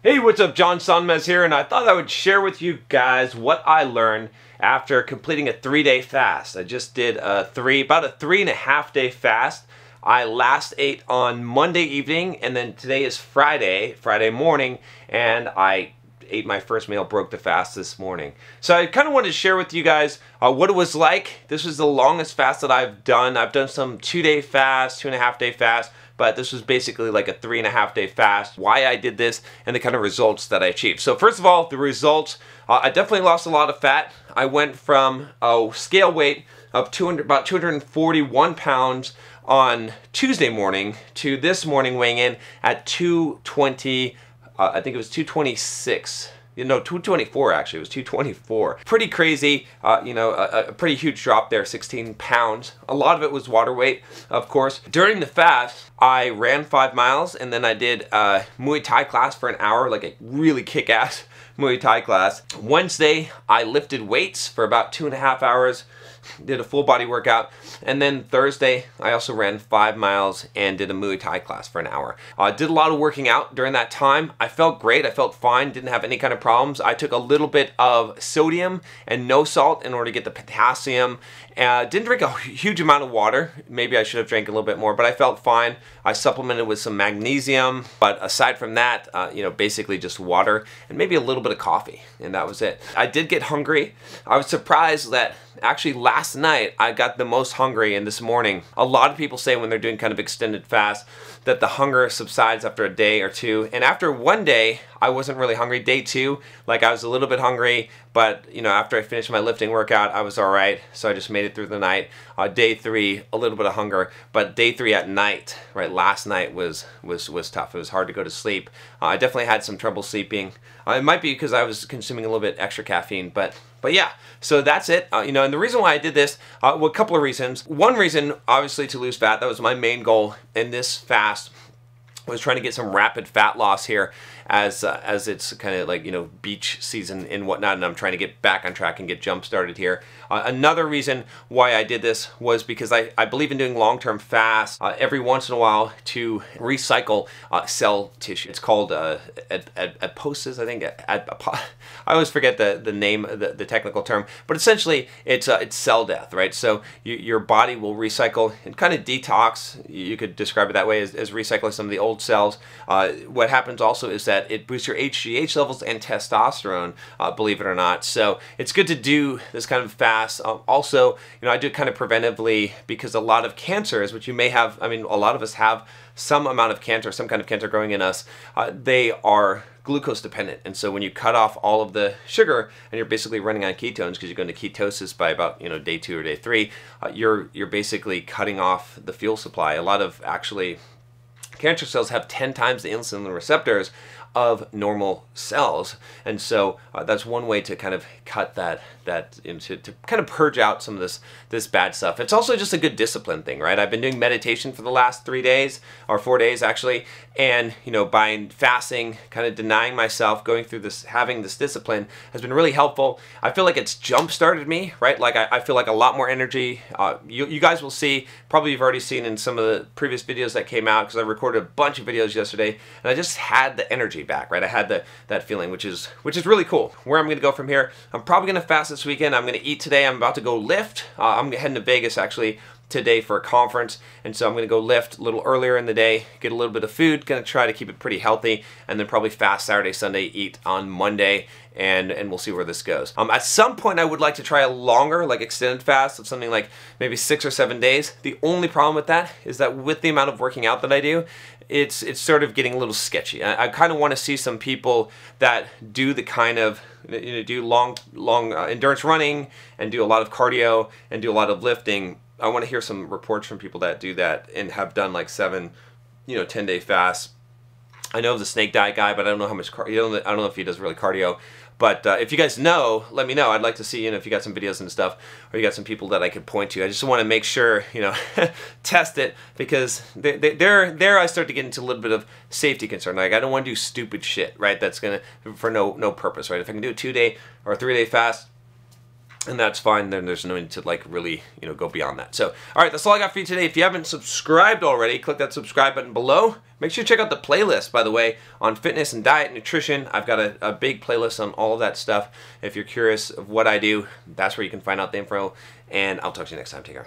Hey, what's up? John Sonmez here, and I thought I would share with you guys what I learned after completing a 3-day fast. I just did about a 3.5 day fast. I last ate on Monday evening, and then today is Friday morning, and I ate my first meal, broke the fast this morning. So I kind of wanted to share with you guys what it was like. This was the longest fast that I've done. I've done some 2-day fasts, 2.5 day fasts, but this was basically like a 3.5 day fast, why I did this, and the kind of results that I achieved. So first of all, the results, I definitely lost a lot of fat. I went from a scale weight of about 241 pounds on Tuesday morning to this morning weighing in at 220, I think it was 226. No, 224 actually. It was 224. Pretty crazy, a pretty huge drop there, 16 pounds. A lot of it was water weight, of course. During the fast, I ran 5 miles, and then I did a Muay Thai class for an hour, like a really kick-ass Muay Thai class. Wednesday, I lifted weights for about 2.5 hours, did a full body workout, and then Thursday I also ran 5 miles and did a Muay Thai class for an hour. I did a lot of working out during that time. I felt great, I felt fine, didn't have any kind of problems. I took a little bit of sodium and no salt in order to get the potassium. Didn't drink a huge amount of water. Maybe I should have drank a little bit more, but I felt fine. I supplemented with some magnesium, but aside from that, basically just water and maybe a little bit of coffee, and that was it. I did get hungry. I was surprised that actually last night I got the most hungry, and this morning. A lot of people say when they're doing kind of extended fast that the hunger subsides after a day or two, and after one day I wasn't really hungry. Day 2, like I was a little bit hungry, but after I finished my lifting workout I was alright, so I just made it through the night. Day 3, a little bit of hunger, but day 3 at night, right, last night was tough. It was hard to go to sleep. I definitely had some trouble sleeping. It might be because I was consuming a little bit extra caffeine, but yeah, so that's it. And the reason why I did this, well, a couple of reasons. One reason, obviously, to lose fat. That was my main goal in this fast, was trying to get some rapid fat loss here as it's kind of like, beach season and whatnot, and I'm trying to get back on track and get jump started here. Another reason why I did this was because I believe in doing long-term fasts every once in a while to recycle cell tissue. It's called adipose, I think. I always forget the name, the technical term, but essentially it's cell death, right? So your body will recycle and kind of detox. You could describe it that way, as recycling some of the old cells. What happens also is that it boosts your HGH levels and testosterone, believe it or not. So it's good to do this kind of fast. Also, I do it kind of preventively because a lot of cancers, which you may have, a lot of us have some amount of cancer, some kind of cancer growing in us, they are glucose dependent. And so when you cut off all of the sugar and you're basically running on ketones because you're going to ketosis by about day 2 or day 3, you're basically cutting off the fuel supply. A lot of actually cancer cells have 10 times the insulin receptors of normal cells, and so that's one way to kind of cut that to kind of purge out some of this bad stuff. It's also just a good discipline thing, right? I've been doing meditation for the last 3 days, or 4 days actually, and by fasting, kind of denying myself, going through this, having this discipline has been really helpful. I feel like it's jump-started me, right? Like I feel like a lot more energy. You guys will see, probably you've already seen in some of the previous videos that came out, because I recorded a bunch of videos yesterday, and I just had the energy back, right? I had that feeling, which is really cool. Where I'm going to go from here, I'm probably going to fast this weekend. I'm going to eat today. I'm about to go lift. I'm heading to Vegas actually today for a conference, and so I'm going to go lift a little earlier in the day, get a little bit of food, going to try to keep it pretty healthy, and then probably fast Saturday, Sunday, eat on Monday, and we'll see where this goes. At some point I would like to try a longer, like extended fast of something like maybe 6 or 7 days. The only problem with that is that with the amount of working out that I do, it's sort of getting a little sketchy. I kind of want to see some people that do the kind of do long endurance running and do a lot of cardio and do a lot of lifting. I want to hear some reports from people that do that and have done like 7, 10-day fasts. I know of the snake diet guy, but I don't know how much I don't know if he does really cardio. But if you guys know, let me know. I'd like to see, if you got some videos and stuff, or you got some people that I could point to. I just want to make sure, test it, because there I start to get into a little bit of safety concern. Like, I don't want to do stupid shit, right? That's for no purpose, right? If I can do a 2-day or a 3-day fast, and that's fine. Then there's no need to like really, go beyond that. So, all right, that's all I got for you today. If you haven't subscribed already, click that subscribe button below. Make sure you check out the playlist, by the way, on fitness and diet, nutrition. I've got a big playlist on all of that stuff. If you're curious of what I do, that's where you can find out the info. And I'll talk to you next time. Take care.